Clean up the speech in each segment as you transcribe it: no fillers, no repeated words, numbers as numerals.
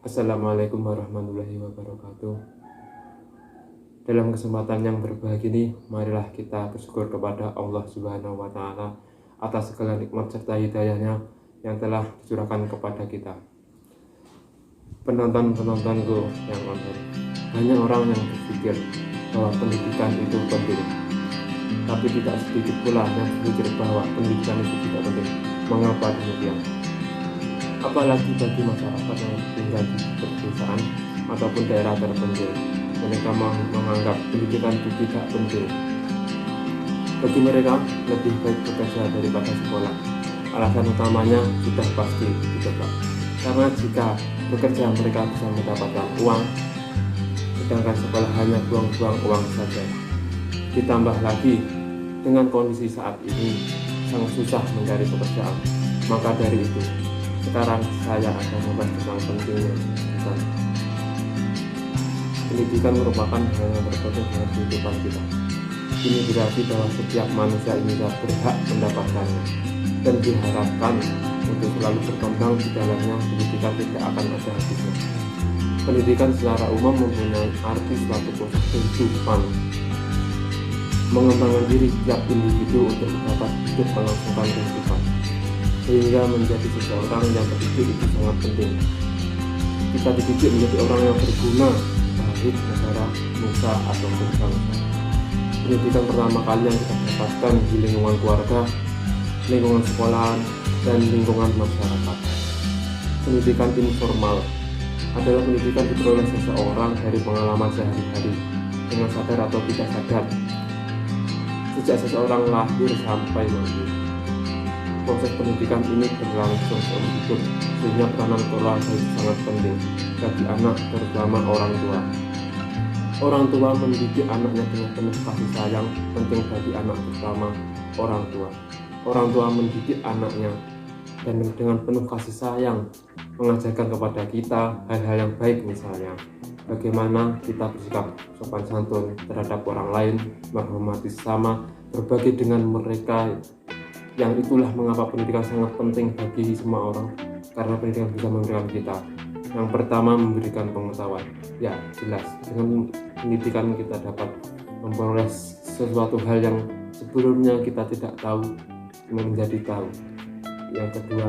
Assalamualaikum warahmatullahi wabarakatuh. Dalam kesempatan yang berbahagia ini, marilah kita bersyukur kepada Allah Subhanahu wa Ta'ala atas segala nikmat serta hidayahnya yang telah dicurahkan kepada kita. Penonton-penontonku yang online, banyak orang yang berpikir bahwa pendidikan itu penting, tapi tidak sedikit pula yang berpikir bahwa pendidikan itu tidak penting. Mengapa demikian? Apalagi bagi masyarakat yang tinggal di pedesaan ataupun daerah terpencil, mereka menganggap pendidikan itu tidak penting. Bagi mereka, lebih baik bekerja daripada sekolah. Alasan utamanya sudah pasti ditebak, karena jika bekerja mereka bisa mendapatkan uang, sedangkan sekolah hanya buang-buang uang saja. Ditambah lagi, dengan kondisi saat ini sangat susah mencari pekerjaan. Maka dari itu, sekarang saya akan membahas tentang pentingnya pendidikan. Pendidikan merupakan hal yang terpenting dalam kehidupan kita. Ini berarti bahwa setiap manusia ini berhak mendapatkannya dan diharapkan untuk selalu berkembang di dalamnya. Pendidikan tidak akan ada habisnya. Pendidikan secara umum mempunyai arti suatu proses kehidupan, mengembangkan diri setiap individu untuk dapat hidup melangsungkan kehidupan, sehingga menjadi seseorang yang terdidik itu sangat penting. Kita dididik menjadi orang yang berguna bagi negara, nusa, ataupun bangsa. Pendidikan pertama kali yang kita dapatkan di lingkungan keluarga, lingkungan sekolahan, dan lingkungan masyarakat. Pendidikan informal adalah pendidikan diperoleh seseorang dari pengalaman sehari-hari, dengan sadar atau tidak sadar, sejak seseorang lahir sampai mati. Proses pendidikan ini berlangsung seumur hidup, sehingga peranan keluarga itu sangat penting bagi anak, terutama orang tua. Orang tua mendidik anaknya dengan penuh kasih sayang, penting bagi anak, terutama orang tua. Orang tua mendidik anaknya dan dengan penuh kasih sayang mengajarkan kepada kita hal-hal yang baik, misalnya bagaimana kita bersikap sopan santun terhadap orang lain, menghormati sesama, berbagi dengan mereka. Yang itulah mengapa pendidikan sangat penting bagi semua orang, karena pendidikan bisa memberikan kita. Yang pertama, memberikan pengetahuan. Ya, jelas, dengan pendidikan kita dapat memperoleh sesuatu hal yang sebelumnya kita tidak tahu, menjadi tahu. Yang kedua,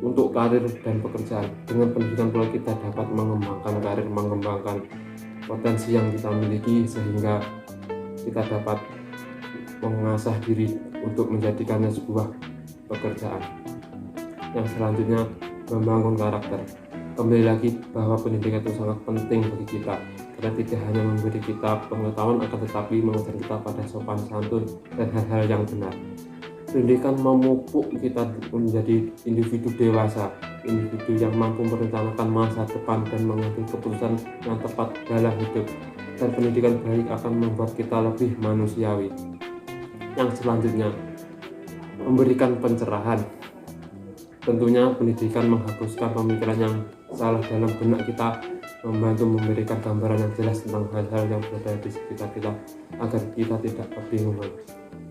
untuk karir dan pekerjaan. Dengan pendidikan pula kita dapat mengembangkan karir, mengembangkan potensi yang kita miliki, sehingga kita dapat mengasah diri untuk menjadikannya sebuah pekerjaan. Yang selanjutnya, membangun karakter. Kembali lagi bahwa pendidikan itu sangat penting bagi kita, karena tidak hanya memberi kita pengetahuan, akan tetapi mengajar kita pada sopan santun dan hal-hal yang benar. Pendidikan memupuk kita menjadi individu dewasa, individu yang mampu merencanakan masa depan dan mengambil keputusan yang tepat dalam hidup. Dan pendidikan baik akan membuat kita lebih manusiawi. Yang selanjutnya, memberikan pencerahan. Tentunya pendidikan menghapuskan pemikiran yang salah dalam benak kita, membantu memberikan gambaran yang jelas tentang hal-hal yang berada di sekitar kita agar kita tidak kebingungan.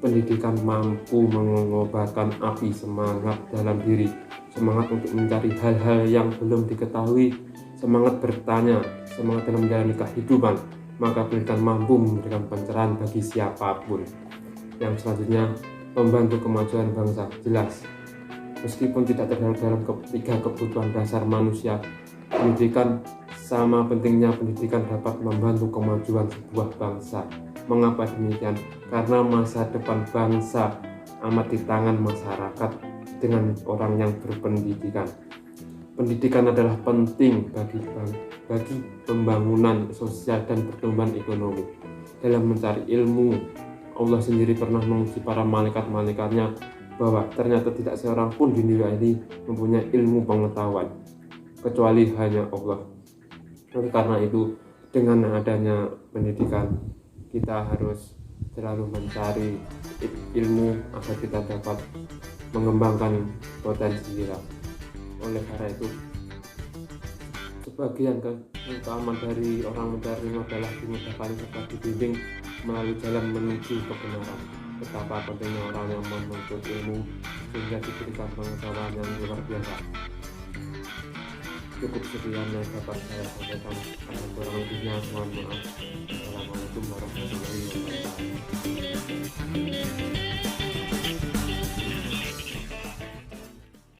Pendidikan mampu mengobarkan api semangat dalam diri, semangat untuk mencari hal-hal yang belum diketahui, semangat bertanya, semangat dalam menjalani kehidupan. Maka pendidikan mampu memberikan pencerahan bagi siapapun. Yang selanjutnya, membantu kemajuan bangsa. Jelas, meskipun tidak terdapat dalam ketiga kebutuhan dasar manusia, pendidikan sama pentingnya. Pendidikan dapat membantu kemajuan sebuah bangsa. Mengapa demikian? Karena masa depan bangsa amat di tangan masyarakat dengan orang yang berpendidikan. Pendidikan adalah penting bagi pembangunan sosial dan pertumbuhan ekonomi. Dalam mencari ilmu, Allah sendiri pernah menguji para malaikat-malaikatnya bahwa ternyata tidak seorang pun di dunia ini mempunyai ilmu pengetahuan kecuali hanya Allah. Oleh karena itu, dengan adanya pendidikan, kita harus selalu mencari ilmu agar kita dapat mengembangkan potensi kita. Oleh karena itu, sebagian keutamaan dari orang mencari ilmu adalah dimudahkan serta dibimbing melalui jalan menuju kebenaran. Betapa pentingnya orang yang menuntut ilmu sehingga diberikan pengetahuan yang luar biasa. Cukup sekian yang dapat saya sampaikan, kurang lebihnya mohon maaf. Assalamualaikum warahmatullahi